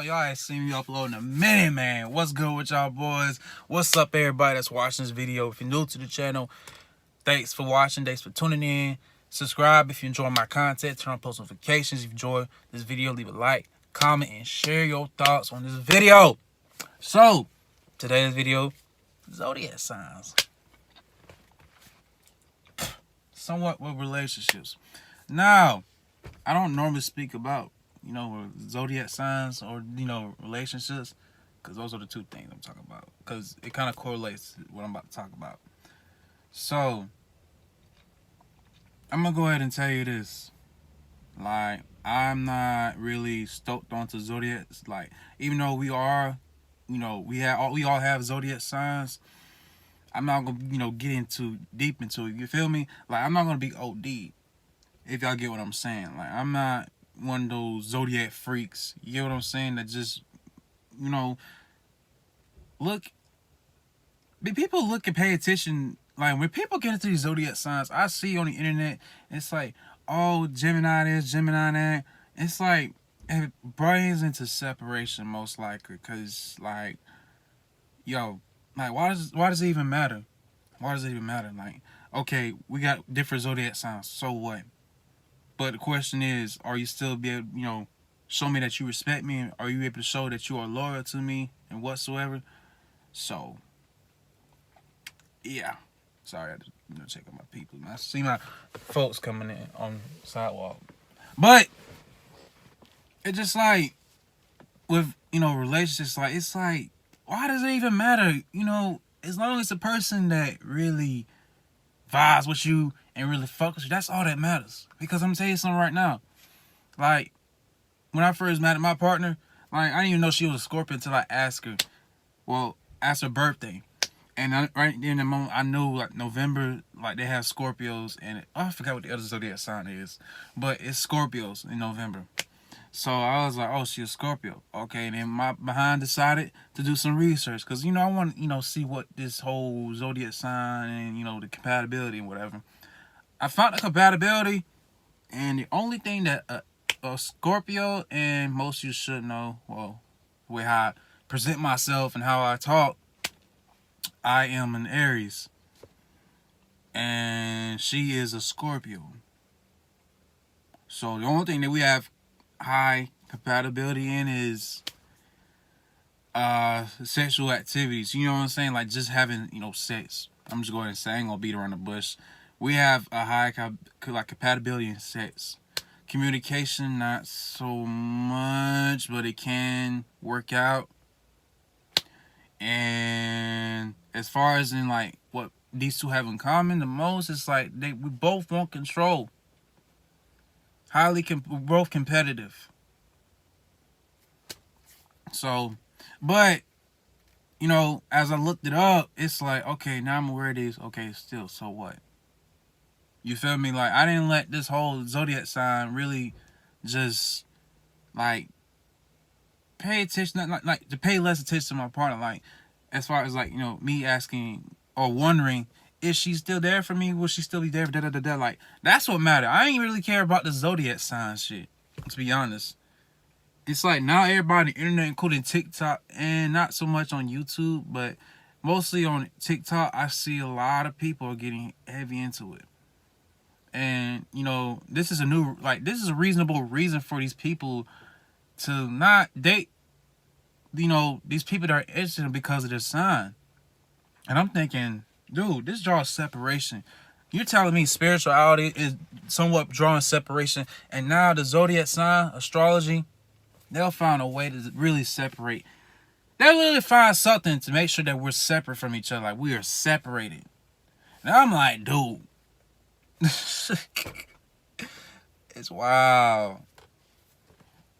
y'all ain't seen me upload in a minute, man. What's good with y'all boys? What's up, everybody that's watching this video? If you're new to the channel, thanks for watching. Thanks for tuning in. Subscribe if you enjoy my content. Turn on post notifications. If you enjoy this video, leave a like, comment, and share your thoughts on this video. So, today's video, Zodiac signs. Somewhat with relationships. Now, I don't normally speak about, Zodiac signs or, relationships, because those are the two things I'm talking about, because it kind of correlates to what I'm about to talk about. So, I'm going to go ahead and tell you this. Like, I'm not really stoked onto Zodiacs. Like, even though we are, we all have Zodiac signs, I'm not going to, get deep into it. You feel me? Like, I'm not going to be OD, if y'all get what I'm saying. Like, I'm not one of those Zodiac freaks, you get what I'm saying, that just, people look and pay attention. Like, when people get into these Zodiac signs, I see on the internet, it's like, oh, Gemini this, Gemini that. It's like, it brings into separation, most likely, because, like, yo, like, why does it even matter? Why does it even matter? Like, okay, we got different Zodiac signs, so what? But the question is, are you still be able, show me that you respect me? Are you able to show that you are loyal to me and whatsoever? So, yeah. Sorry, I had to check on my people. I see my folks coming in on the sidewalk. But it's just like with, relationships, like, it's like, why does it even matter? As long as the person that really vibes with you and really fuck with you, that's all that matters. Because I'm gonna tell you something right now. Like, when I first met my partner, like, I didn't even know she was a Scorpio until I asked her. Well, asked her birthday. And right then in the moment, I knew, like, November, like, they have Scorpios. And I forgot what the other zodiac sign is. But it's Scorpios in November. So I was like, oh, she's a Scorpio. Okay, and then my behind decided to do some research. Because, I want to, see what this whole zodiac sign and, the compatibility and whatever. I found the compatibility. And the only thing that a Scorpio, and most of you should know, well, the way how I present myself and how I talk, I am an Aries. And she is a Scorpio. So the only thing that we have high compatibility in is sexual activities. You know what I'm saying? Like, just having, sex. I'm just going to say, I ain't gonna beat around the bush. We have a high compatibility in sex. Communication, not so much, but it can work out. And as far as in, like, what these two have in common the most, it's like we both want control. We're both competitive. So, but, as I looked it up, it's like, okay, now I'm aware of these. Okay, still, so what? You feel me? Like, I didn't let this whole zodiac sign really just, like, pay attention, like to pay less attention to my partner. Like, as far as, like, me asking or wondering, is she still there for me? Will she still be there? Like, that's what matters. I ain't really care about the zodiac sign shit, to be honest. It's like, now everybody on the internet, including TikTok, and not so much on YouTube, but mostly on TikTok, I see a lot of people are getting heavy into it. And, this is a reasonable reason for these people to not date, these people that are interested because of their sign. And I'm thinking, dude, this draws separation. You're telling me spirituality is somewhat drawing separation, and now the zodiac sign, astrology, they'll find a way to really separate. They'll really find something to make sure that we're separate from each other, like we are separated. And I'm like, dude, it's wild.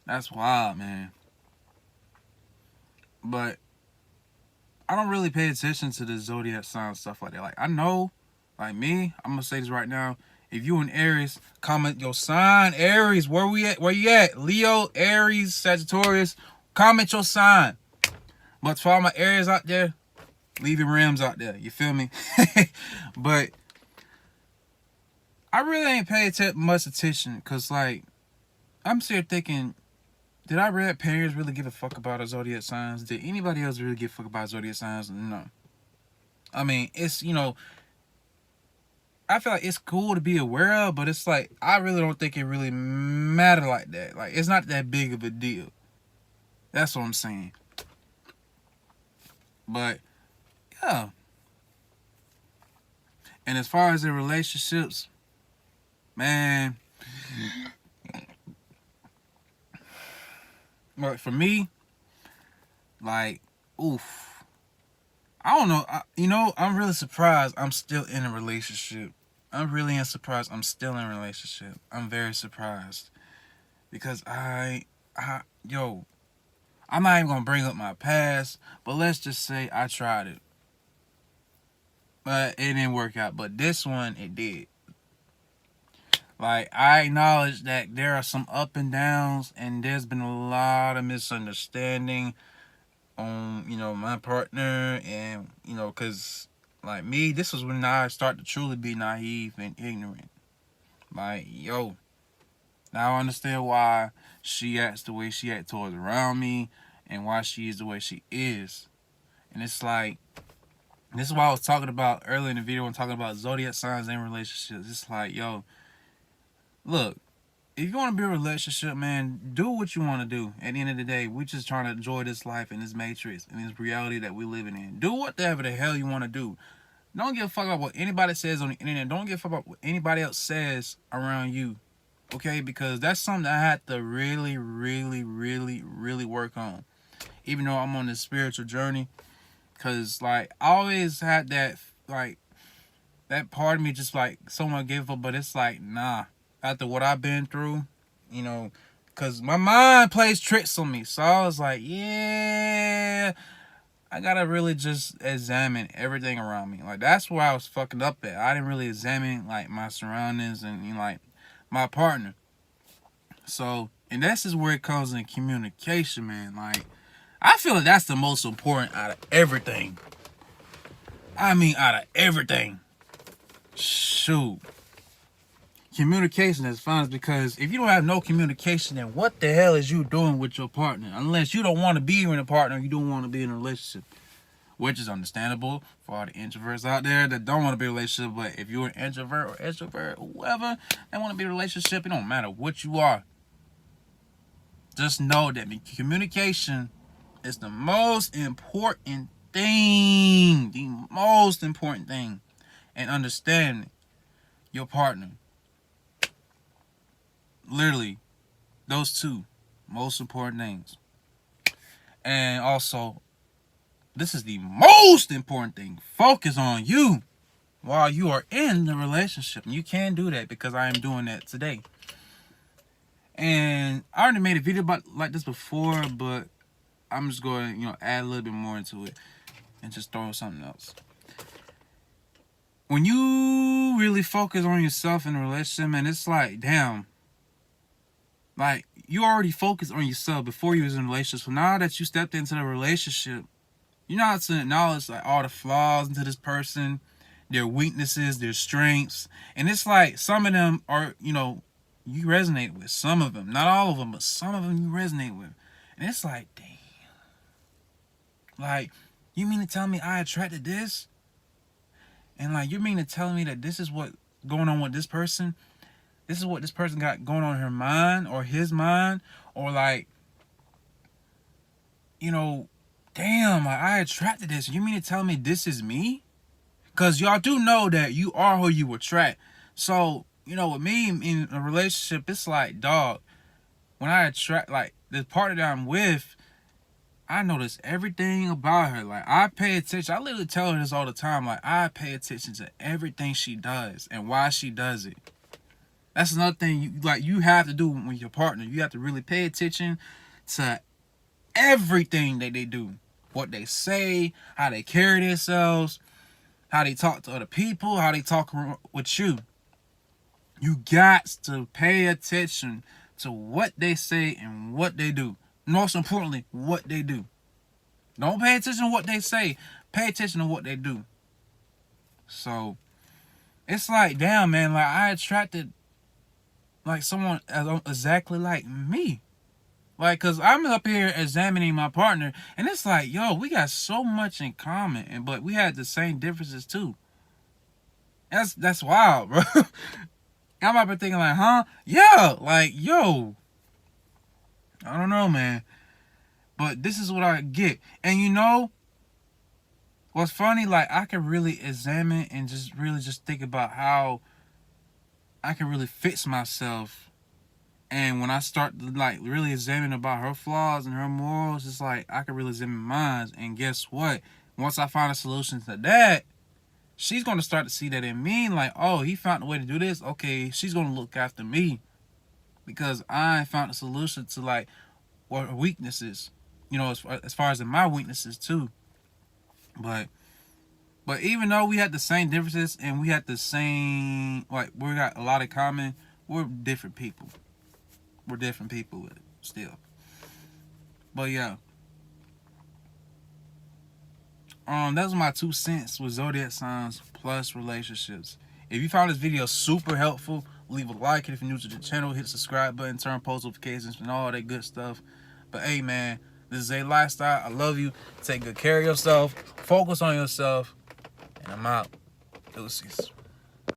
That's wild, man. But I don't really pay attention to the zodiac sign stuff like that. Like, I know, like me, I'm gonna say this right now. If you an Aries, comment your sign. Aries, where we at? Where you at? Leo, Aries, Sagittarius. Comment your sign. But for all my Aries out there, leave your rims out there. You feel me? But I really ain't paying much attention, because, like, I'm sitting thinking, Did our red parents really give a fuck about our zodiac signs? Did anybody else really give a fuck about zodiac signs? No. I mean, it's, I feel like it's cool to be aware of, but it's like, I really don't think it really matter like that. Like, it's not that big of a deal. That's what I'm saying. But, yeah. And as far as the relationships, man, like for me, like, oof. I don't know. I'm really surprised I'm still in a relationship. I'm really surprised I'm still in a relationship. I'm very surprised. Because yo, I'm not even going to bring up my past, but let's just say I tried it. But it didn't work out. But this one, it did. Like, I acknowledge that there are some up and downs, and there's been a lot of misunderstanding on, my partner, and, because, like, me, this was when I started to truly be naive and ignorant. Like, yo, now I understand why she acts the way she acts towards around me, and why she is the way she is. And it's like, this is what I was talking about earlier in the video when talking about zodiac signs and relationships. It's like, yo, look, if you want to be in a relationship, man, do what you want to do. At the end of the day, we're just trying to enjoy this life and this matrix and this reality that we're living in. Do whatever the hell you want to do. Don't give a fuck about what anybody says on the internet. Don't give a fuck about what anybody else says around you. Okay? Because that's something I had to really, really, really, really work on. Even though I'm on this spiritual journey. Because, like, I always had that, like, that part of me just, like, someone gave up. But it's like, nah. After what I've been through, because my mind plays tricks on me. So I was like, yeah, I gotta really just examine everything around me. Like, that's where I was fucking up at. I didn't really examine, like, my surroundings and, like, my partner. So, and this is where it comes in communication, man. Like, I feel like that's the most important out of everything. I mean, out of everything. Shoot. Communication is fine, because if you don't have no communication, then what the hell is you doing with your partner? Unless you don't want to be in a partner, you don't want to be in a relationship, which is understandable for all the introverts out there that don't want to be in a relationship. But if you're an introvert or extrovert or whoever that want to be in a relationship, it don't matter what you are. Just know that communication is the most important thing. The most important thing. And understanding your partner. Literally, those two most important things. And also, this is the most important thing. Focus on you while you are in the relationship. And you can do that, because I am doing that today. And I already made a video about like this before, but I'm just going to, add a little bit more into it and just throw something else. When you really focus on yourself in a relationship, man, it's like, damn. Like, you already focused on yourself before you was in a relationship. So now that you stepped into the relationship, you know how to acknowledge, like, all the flaws into this person, their weaknesses, their strengths. And it's like, some of them are, you resonate with. Some of them. Not all of them, but some of them you resonate with. And it's like, damn. Like, you mean to tell me I attracted this? And, like, you mean to tell me that this is what going on with this person? This is what this person got going on in her mind or his mind? Or, like, damn, like, I attracted this. You mean to tell me this is me? Because y'all do know that you are who you attract. So, with me in a relationship, it's like, dog, when I attract, like, the partner that I'm with, I notice everything about her. Like, I pay attention. I literally tell her this all the time. Like, I pay attention to everything she does and why she does it. That's another thing you have to do with your partner. You have to really pay attention to everything that they do. What they say, how they carry themselves, how they talk to other people, how they talk with you. You got to pay attention to what they say and what they do. Most importantly, what they do. Don't pay attention to what they say. Pay attention to what they do. So, it's like, damn, man, like, I attracted, like, someone exactly like me. Like, cause I'm up here examining my partner, and it's like, yo, we got so much in common, but we had the same differences too. That's wild, bro. I'm up here thinking like, huh? Yeah, like, yo, I don't know, man. But this is what I get. And you know, what's funny, like, I can really examine and just really just think about how I can really fix myself. And when I start to, like, really examine about her flaws and her morals, it's like I can really examine mine. And guess what? Once I find a solution to that, she's going to start to see that in me. Like, oh, he found a way to do this. Okay, she's going to look after me. Because I found a solution to, like, what her weaknesses. You know, as far as in my weaknesses, too. But even though we had the same differences and we had the same, like, we got a lot in common, we're different people. We're different people still. But yeah. Those are my 2 cents with zodiac signs plus relationships. If you found this video super helpful, leave a like. And if you're new to the channel, hit the subscribe button, turn post notifications, and all that good stuff. But hey, man, this is a lifestyle. I love you. Take good care of yourself. Focus on yourself. And I'm out. Deuces.